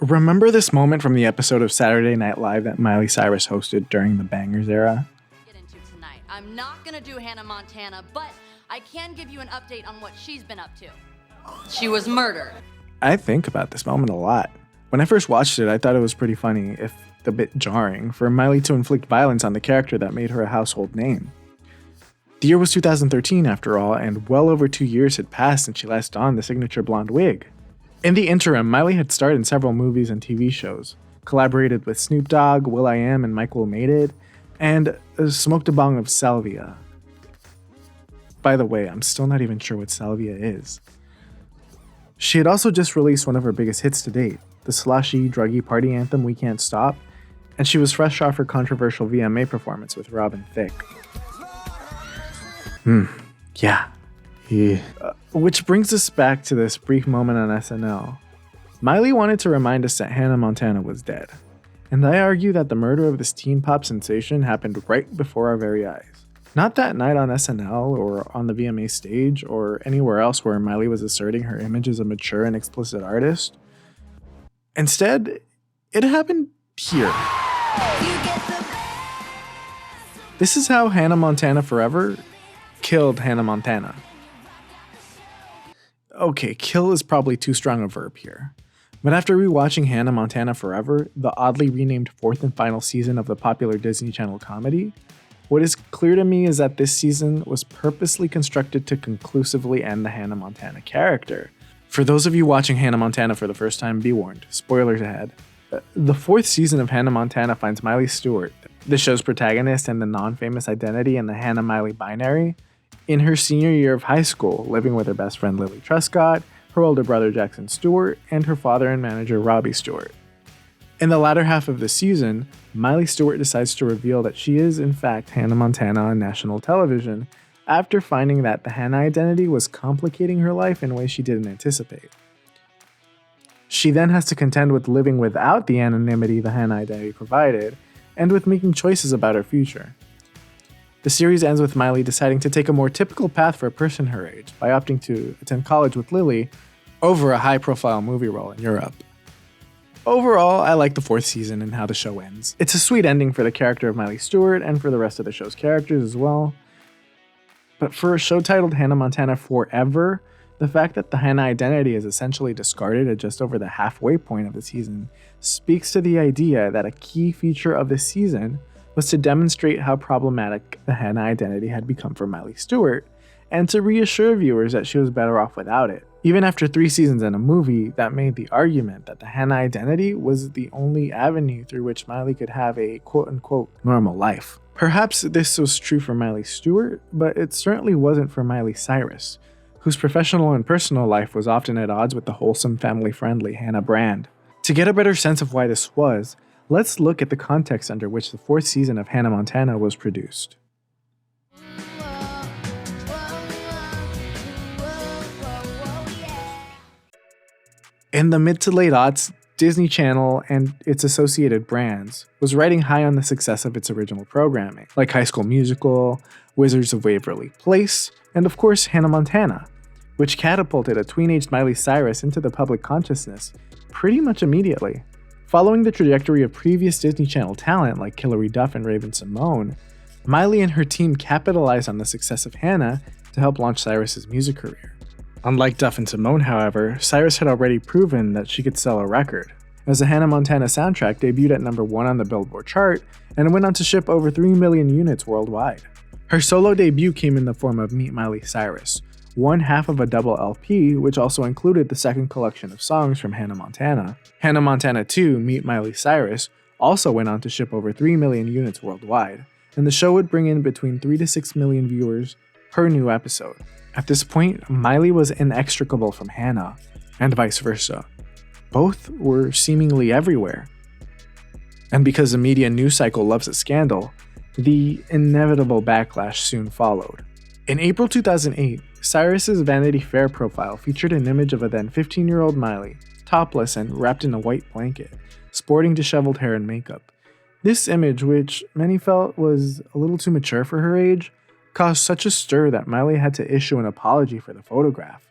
Remember this moment from the episode of Saturday Night Live that Miley Cyrus hosted during the Bangers era? Get into tonight. I'm not gonna do Hannah Montana, but I can give you an update on what she's been up to. She was murdered. I think about this moment a lot. When I first watched it, I thought it was pretty funny, if a bit jarring, for Miley to inflict violence on the character that made her a household name. The year was 2013 after all, and well over 2 years had passed since she last donned the signature blonde wig. In the interim, Miley had starred in several movies and TV shows, collaborated with Snoop Dogg, will.i.am, and Mike Will Made It, and smoked a bong of salvia. By the way, I'm still not even sure what salvia is. She had also just released one of her biggest hits to date, the sloshy, druggy party anthem We Can't Stop, and she was fresh off her controversial VMA performance with Robin Thicke. Yeah. Which brings us back to this brief moment on SNL. Miley wanted to remind us that Hannah Montana was dead, and I argue that the murder of this teen pop sensation happened right before our very eyes. Not that night on SNL or on the VMA stage or anywhere else where Miley was asserting her image as a mature and explicit artist. Instead, it happened here. This is how Hannah Montana Forever killed Hannah Montana. Okay, kill is probably too strong a verb here. But after rewatching Hannah Montana Forever, the oddly renamed fourth and final season of the popular Disney Channel comedy, what is clear to me is that this season was purposely constructed to conclusively end the Hannah Montana character. For those of you watching Hannah Montana for the first time, be warned, spoilers ahead. The fourth season of Hannah Montana finds Miley Stewart, the show's protagonist and the non-famous identity in the Hannah-Miley binary, in her senior year of high school, living with her best friend Lily Truscott, her older brother Jackson Stewart, and her father and manager Robbie Stewart. In the latter half of the season, Miley Stewart decides to reveal that she is in fact Hannah Montana on national television, after finding that the Hannah identity was complicating her life in ways she didn't anticipate. She then has to contend with living without the anonymity the Hannah identity provided, and with making choices about her future. The series ends with Miley deciding to take a more typical path for a person her age by opting to attend college with Lily over a high-profile movie role in Europe. Overall, I like the fourth season and how the show ends. It's a sweet ending for the character of Miley Stewart and for the rest of the show's characters as well. But for a show titled Hannah Montana Forever, the fact that the Hannah identity is essentially discarded at just over the halfway point of the season speaks to the idea that a key feature of this season was to demonstrate how problematic the Hannah identity had become for Miley Stewart, and to reassure viewers that she was better off without it. Even after 3 seasons and a movie that made the argument that the Hannah identity was the only avenue through which Miley could have a quote-unquote normal life. Perhaps this was true for Miley Stewart, but it certainly wasn't for Miley Cyrus, whose professional and personal life was often at odds with the wholesome, family-friendly Hannah brand. To get a better sense of why this was, let's look at the context under which the 4th season of Hannah Montana was produced. In the mid to late aughts, Disney Channel and its associated brands was riding high on the success of its original programming, like High School Musical, Wizards of Waverly Place, and of course Hannah Montana, which catapulted a tween-aged Miley Cyrus into the public consciousness pretty much immediately. Following the trajectory of previous Disney Channel talent like Hilary Duff and Raven-Symoné, Miley and her team capitalized on the success of Hannah to help launch Cyrus's music career. Unlike Duff and Symoné, however, Cyrus had already proven that she could sell a record, as the Hannah Montana soundtrack debuted at number 1 on the Billboard chart and went on to ship over 3 million units worldwide. Her solo debut came in the form of Meet Miley Cyrus, one half of a double LP, which also included the second collection of songs from Hannah Montana. Hannah Montana 2, Meet Miley Cyrus, also went on to ship over 3 million units worldwide, and the show would bring in between 3 to 6 million viewers per new episode. At this point, Miley was inextricable from Hannah, and vice versa. Both were seemingly everywhere. And because the media news cycle loves a scandal, the inevitable backlash soon followed. In April 2008, Cyrus's Vanity Fair profile featured an image of a then 15-year-old Miley, topless and wrapped in a white blanket, sporting disheveled hair and makeup. This image, which many felt was a little too mature for her age, caused such a stir that Miley had to issue an apology for the photograph.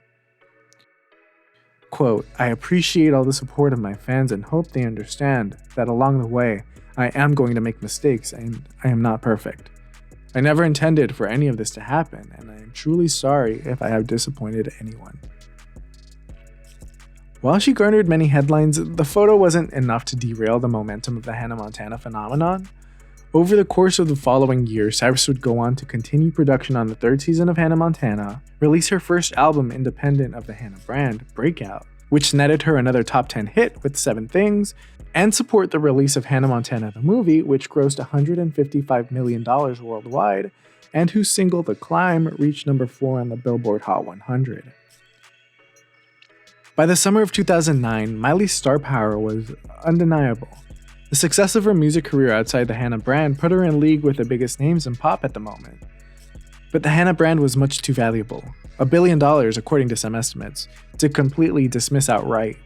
Quote, "I appreciate all the support of my fans and hope they understand that along the way, I am going to make mistakes and I am not perfect. I never intended for any of this to happen, and I am truly sorry if I have disappointed anyone." While she garnered many headlines, the photo wasn't enough to derail the momentum of the Hannah Montana phenomenon. Over the course of the following year, Cyrus would go on to continue production on the third season of Hannah Montana, release her first album independent of the Hannah brand, Breakout, which netted her another top 10 hit with 7 Things, and support the release of Hannah Montana the movie, which grossed $155 million worldwide, and whose single The Climb reached number 4 on the Billboard Hot 100. By the summer of 2009, Miley's star power was undeniable. The success of her music career outside the Hannah brand put her in league with the biggest names in pop at the moment. But the Hannah brand was much too valuable, $1 billion according to some estimates, to completely dismiss outright.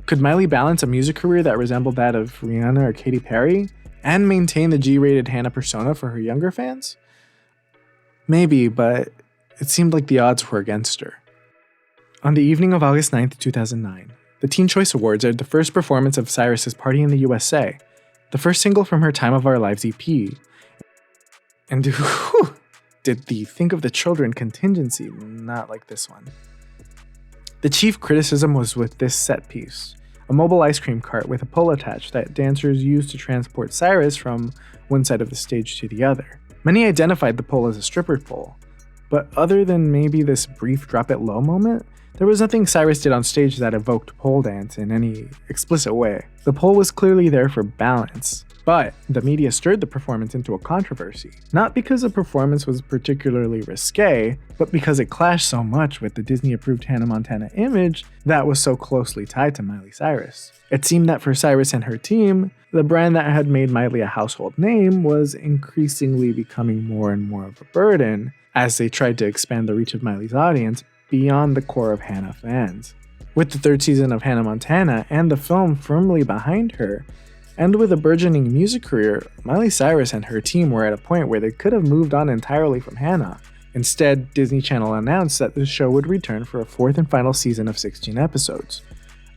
Could Miley balance a music career that resembled that of Rihanna or Katy Perry, and maintain the G-rated Hannah persona for her younger fans? Maybe, but it seemed like the odds were against her. On the evening of August 9th, 2009, the Teen Choice Awards aired the first performance of Cyrus's Party in the USA, the first single from her Time of Our Lives EP. And whew, did the Think of the Children contingency not like this one. The chief criticism was with this set piece, a mobile ice cream cart with a pole attached that dancers used to transport Cyrus from one side of the stage to the other. Many identified the pole as a stripper pole, but other than maybe this brief drop it low moment, there was nothing Cyrus did on stage that evoked pole dance in any explicit way. The pole was clearly there for balance, but the media stirred the performance into a controversy. Not because the performance was particularly risque, but because it clashed so much with the Disney-approved Hannah Montana image that was so closely tied to Miley Cyrus. It seemed that for Cyrus and her team, the brand that had made Miley a household name was increasingly becoming more and more of a burden as they tried to expand the reach of Miley's audience beyond the core of Hannah fans. With the third season of Hannah Montana and the film firmly behind her, and with a burgeoning music career, Miley Cyrus and her team were at a point where they could have moved on entirely from Hannah. Instead, Disney Channel announced that the show would return for a fourth and final season of 16 episodes,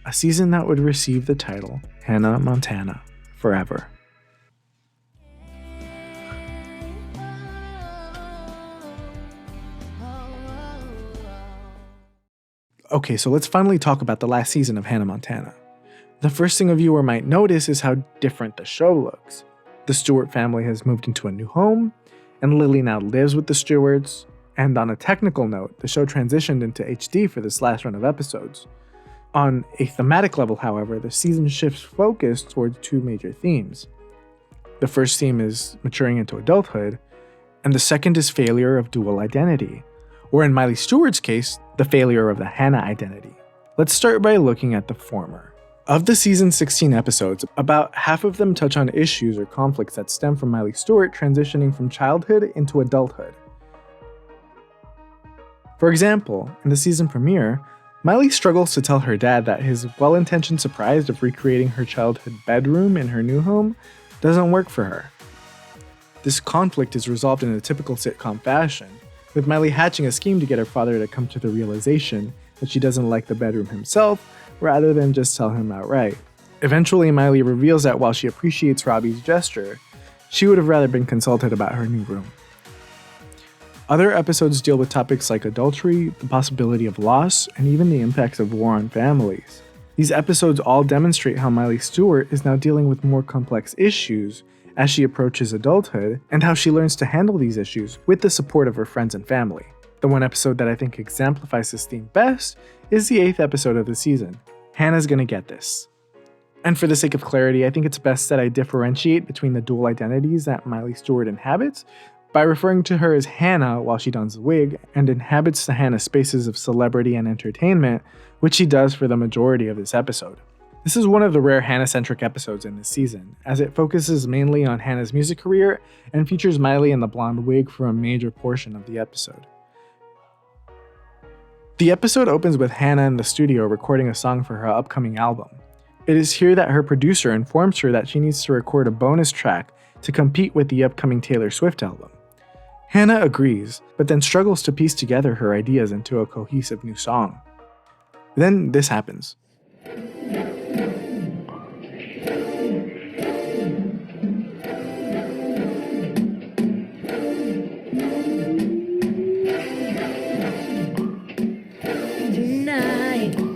a season that would receive the title Hannah Montana Forever. Okay, so let's finally talk about the last season of Hannah Montana. The first thing a viewer might notice is how different the show looks. The Stewart family has moved into a new home, and Lily now lives with the Stewarts, and on a technical note, the show transitioned into HD for this last run of episodes. On a thematic level, however, the season shifts focus towards 2 major themes. The first theme is maturing into adulthood, and the second is failure of dual identity, or in Miley Stewart's case, the failure of the Hannah identity. Let's start by looking at the former. Of the season's 16 episodes, about half of them touch on issues or conflicts that stem from Miley Stewart transitioning from childhood into adulthood. For example, in the season premiere, Miley struggles to tell her dad that his well-intentioned surprise of recreating her childhood bedroom in her new home doesn't work for her. This conflict is resolved in a typical sitcom fashion, with Miley hatching a scheme to get her father to come to the realization that she doesn't like the bedroom himself, rather than just tell him outright. Eventually, Miley reveals that while she appreciates Robbie's gesture, she would have rather been consulted about her new room. Other episodes deal with topics like adultery, the possibility of loss, and even the impacts of war on families. These episodes all demonstrate how Miley Stewart is now dealing with more complex issues as she approaches adulthood, and how she learns to handle these issues with the support of her friends and family. The one episode that I think exemplifies this theme best is the 8th episode of the season, Hannah's Gonna Get This. And for the sake of clarity, I think it's best that I differentiate between the dual identities that Miley Stewart inhabits by referring to her as Hannah while she dons the wig and inhabits the Hannah spaces of celebrity and entertainment, which she does for the majority of this episode. This is one of the rare Hannah-centric episodes in this season, as it focuses mainly on Hannah's music career and features Miley in the blonde wig for a major portion of the episode. The episode opens with Hannah in the studio recording a song for her upcoming album. It is here that her producer informs her that she needs to record a bonus track to compete with the upcoming Taylor Swift album. Hannah agrees, but then struggles to piece together her ideas into a cohesive new song. Then this happens.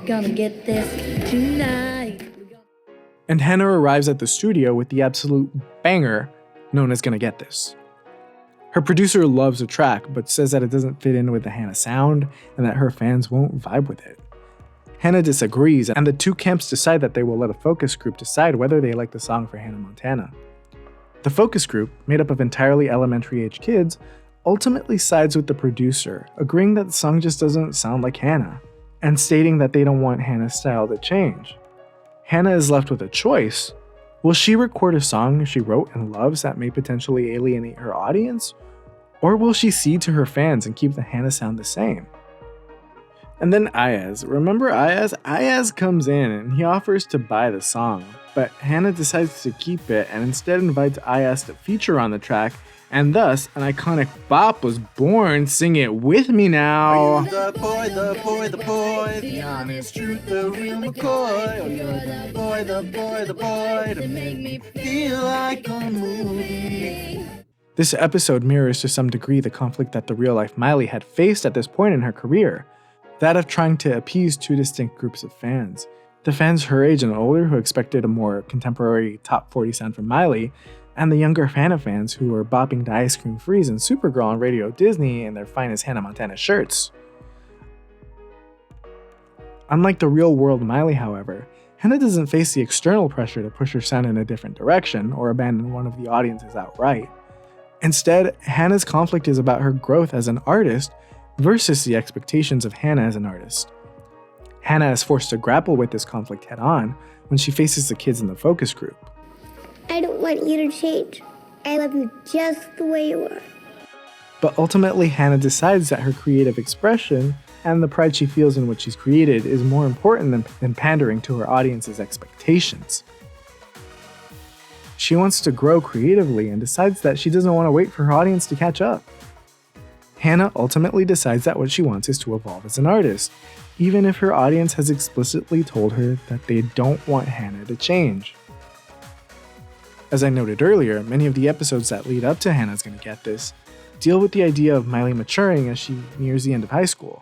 Gonna get this tonight. And Hannah arrives at the studio with the absolute banger known as Gonna Get This. Her producer loves the track, but says that it doesn't fit in with the Hannah sound and that her fans won't vibe with it. Hannah disagrees, and the two camps decide that they will let a focus group decide whether they like the song for Hannah Montana. The focus group, made up of entirely elementary-age kids, ultimately sides with the producer, agreeing that the song just doesn't sound like Hannah, and stating that they don't want Hannah's style to change. Hannah is left with a choice. Will she record a song she wrote and loves that may potentially alienate her audience? Or will she cede to her fans and keep the Hannah sound the same? And then Ayaz. Remember Ayaz? Ayaz comes in and he offers to buy the song, but Hannah decides to keep it and instead invites Ayaz to feature on the track, and thus an iconic bop was born. Sing it with me now. The boy, the boy, the boy, the honest truth, the real McCoy. Oh, you're the boy, the boy, the boy, to make me feel like a movie. This episode mirrors to some degree the conflict that the real-life Miley had faced at this point in her career, that of trying to appease two distinct groups of fans. The fans her age and older who expected a more contemporary top 40 sound from Miley, and the younger Hannah fans who were bopping to Ice Cream Freeze and Supergirl on Radio Disney in their finest Hannah Montana shirts. Unlike the real-world Miley, however, Hannah doesn't face the external pressure to push her sound in a different direction or abandon one of the audiences outright. Instead, Hannah's conflict is about her growth as an artist versus the expectations of Hannah as an artist. Hannah is forced to grapple with this conflict head-on when she faces the kids in the focus group. I don't want you to change. I love you just the way you are. But ultimately, Hannah decides that her creative expression and the pride she feels in what she's created is more important than pandering to her audience's expectations. She wants to grow creatively and decides that she doesn't want to wait for her audience to catch up. Hannah ultimately decides that what she wants is to evolve as an artist, even if her audience has explicitly told her that they don't want Hannah to change. As I noted earlier, many of the episodes that lead up to Hannah's Gonna Get This deal with the idea of Miley maturing as she nears the end of high school.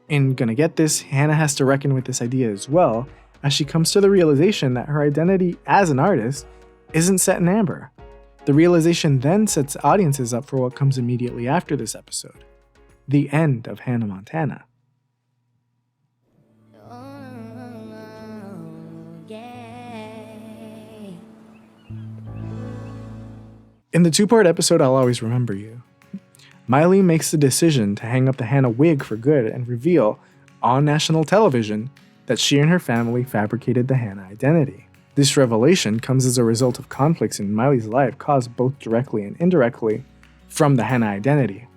In Gonna Get This, Hannah has to reckon with this idea as well, as she comes to the realization that her identity as an artist isn't set in amber. The realization then sets audiences up for what comes immediately after this episode, the end of Hannah Montana. In the two-part episode I'll Always Remember You, Miley makes the decision to hang up the Hannah wig for good and reveal, on national television, that she and her family fabricated the Hannah identity. This revelation comes as a result of conflicts in Miley's life caused both directly and indirectly from the Hannah identity.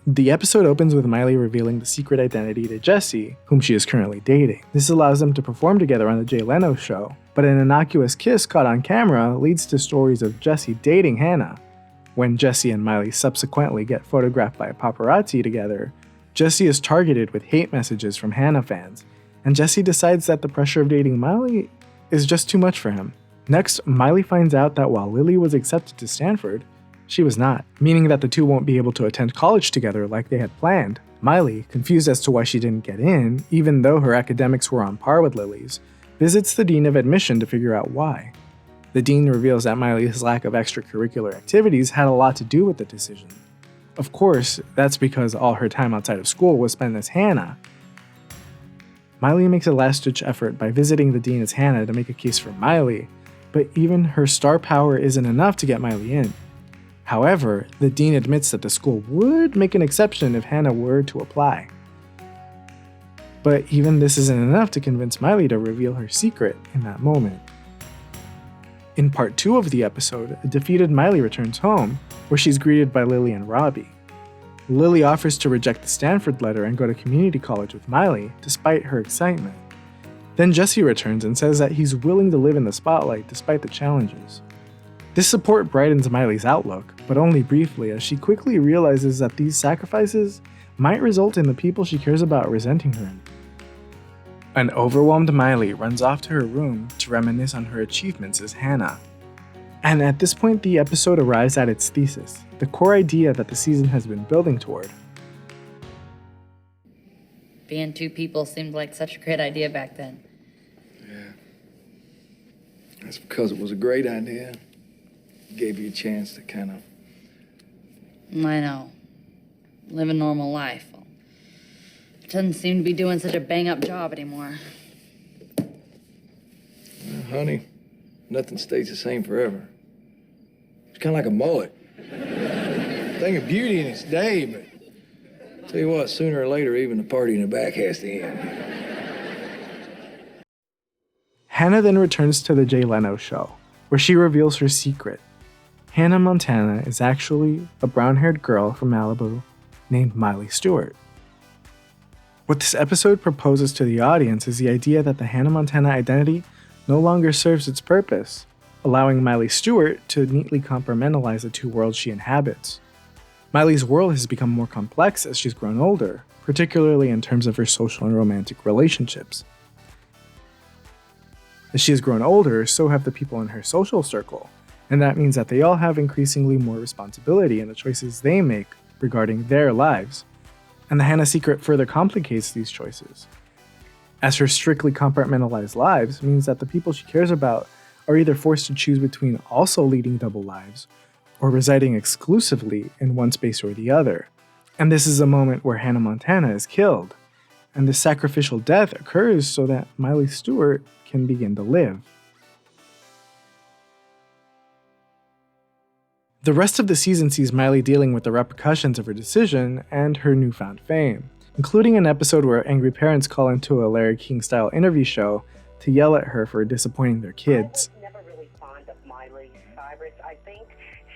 The episode opens with Miley revealing the secret identity to Jesse, whom she is currently dating. This allows them to perform together on the Jay Leno show, but an innocuous kiss caught on camera leads to stories of Jesse dating Hannah. When Jesse and Miley subsequently get photographed by a paparazzi together, Jesse is targeted with hate messages from Hannah fans, and Jesse decides that the pressure of dating Miley is just too much for him. Next, Miley finds out that while Lily was accepted to Stanford, she was not, meaning that the two won't be able to attend college together like they had planned. Miley, confused as to why she didn't get in, even though her academics were on par with Lily's, visits the dean of admission to figure out why. The dean reveals that Miley's lack of extracurricular activities had a lot to do with the decision. Of course, that's because all her time outside of school was spent as Hannah. Miley makes a last-ditch effort by visiting the dean as Hannah to make a case for Miley, but even her star power isn't enough to get Miley in. However, the dean admits that the school would make an exception if Hannah were to apply. But even this isn't enough to convince Miley to reveal her secret in that moment. In part 2 of the episode, a defeated Miley returns home, where she's greeted by Lily and Robbie. Lily offers to reject the Stanford letter and go to community college with Miley, despite her excitement. Then Jesse returns and says that he's willing to live in the spotlight despite the challenges. This support brightens Miley's outlook, but only briefly, as she quickly realizes that these sacrifices might result in the people she cares about resenting her. An overwhelmed Miley runs off to her room to reminisce on her achievements as Hannah. And at this point, the episode arrives at its thesis, the core idea that the season has been building toward. Being two people seemed like such a great idea back then. Yeah. That's because it was a great idea. It gave you a chance to kind of... I know. Live a normal life. It doesn't seem to be doing such a bang-up job anymore. Well, honey, nothing stays the same forever. It's kind of like a mullet. Thing of beauty in its day, but tell you what, sooner or later, even the party in the back has to end. Hannah then returns to the Jay Leno show, where she reveals her secret. Hannah Montana is actually a brown-haired girl from Malibu named Miley Stewart. What this episode proposes to the audience is the idea that the Hannah Montana identity no longer serves its purpose, allowing Miley Stewart to neatly compartmentalize the two worlds she inhabits. Miley's world has become more complex as she's grown older, particularly in terms of her social and romantic relationships. As she has grown older, so have the people in her social circle, and that means that they all have increasingly more responsibility in the choices they make regarding their lives. And the Hannah secret further complicates these choices, as her strictly compartmentalized lives means that the people she cares about are either forced to choose between also leading double lives or residing exclusively in one space or the other. And this is a moment where Hannah Montana is killed, and this sacrificial death occurs so that Miley Stewart can begin to live. The rest of the season sees Miley dealing with the repercussions of her decision and her newfound fame, including an episode where angry parents call into a Larry King-style interview show to yell at her for disappointing their kids. I was never really fond of Miley Cyrus. I think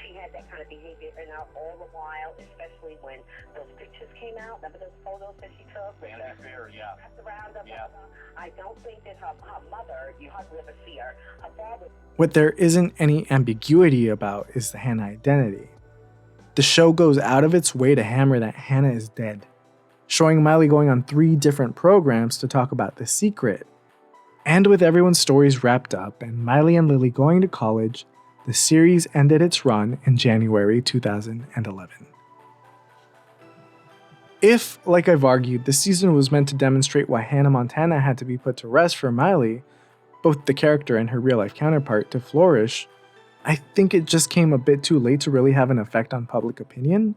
she had that kind of behavior in her all the while, especially when those pictures came out. Remember those photos that she took? Vanity Fair, yeah. Around her Yeah. mother. I don't think that her mother, you hardly ever see her. Her father. What there isn't any ambiguity about is the Hannah identity. The show goes out of its way to hammer that Hannah is dead, showing Miley going on 3 different programs to talk about the secret. And with everyone's stories wrapped up and Miley and Lily going to college, the series ended its run in January 2011. If, like I've argued, this season was meant to demonstrate why Hannah Montana had to be put to rest for Miley, both the character and her real-life counterpart, to flourish, I think it just came a bit too late to really have an effect on public opinion.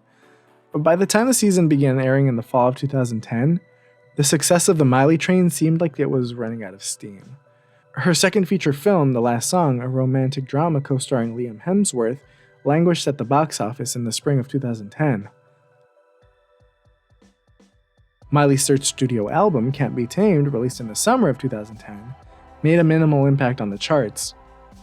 But by the time the season began airing in the fall of 2010, the success of the Miley train seemed like it was running out of steam. Her second feature film, The Last Song, a romantic drama co-starring Liam Hemsworth, languished at the box office in the spring of 2010. Miley's third studio album, Can't Be Tamed, released in the summer of 2010, made a minimal impact on the charts.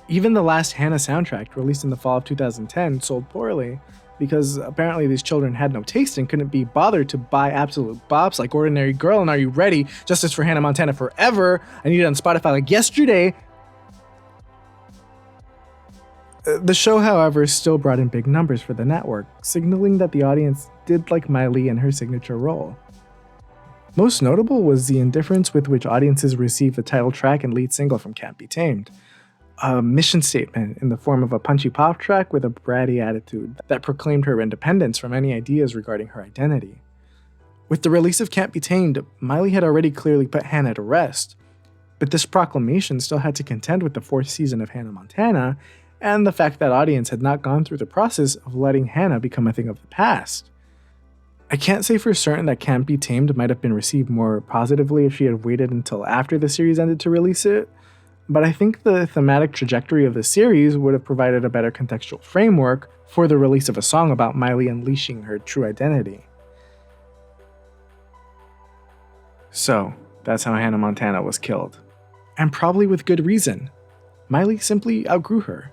Even the last Hannah soundtrack, released in the fall of 2010, sold poorly, because apparently these children had no taste and couldn't be bothered to buy absolute bops like Ordinary Girl and Are You Ready? Justice for Hannah Montana Forever. I need it on Spotify like yesterday. The show, however, still brought in big numbers for the network, signaling that the audience did like Miley and her signature role. Most notable was the indifference with which audiences received the title track and lead single from Can't Be Tamed, a mission statement in the form of a punchy pop track with a bratty attitude that proclaimed her independence from any ideas regarding her identity. With the release of Can't Be Tamed, Miley had already clearly put Hannah to rest, but this proclamation still had to contend with the 4th season of Hannah Montana and the fact that audience had not gone through the process of letting Hannah become a thing of the past. I can't say for certain that Can't Be Tamed might have been received more positively if she had waited until after the series ended to release it, but I think the thematic trajectory of the series would have provided a better contextual framework for the release of a song about Miley unleashing her true identity. So, that's how Hannah Montana was killed. And probably with good reason. Miley simply outgrew her.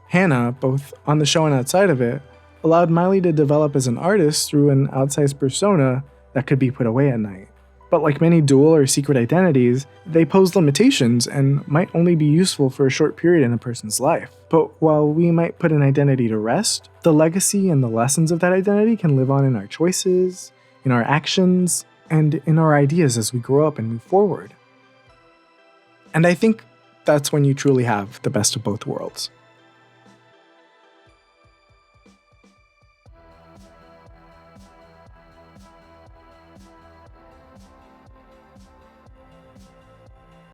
Hannah, both on the show and outside of it, allowed Miley to develop as an artist through an outsized persona that could be put away at night. But like many dual or secret identities, they pose limitations and might only be useful for a short period in a person's life. But while we might put an identity to rest, the legacy and the lessons of that identity can live on in our choices, in our actions, and in our ideas as we grow up and move forward. And I think that's when you truly have the best of both worlds.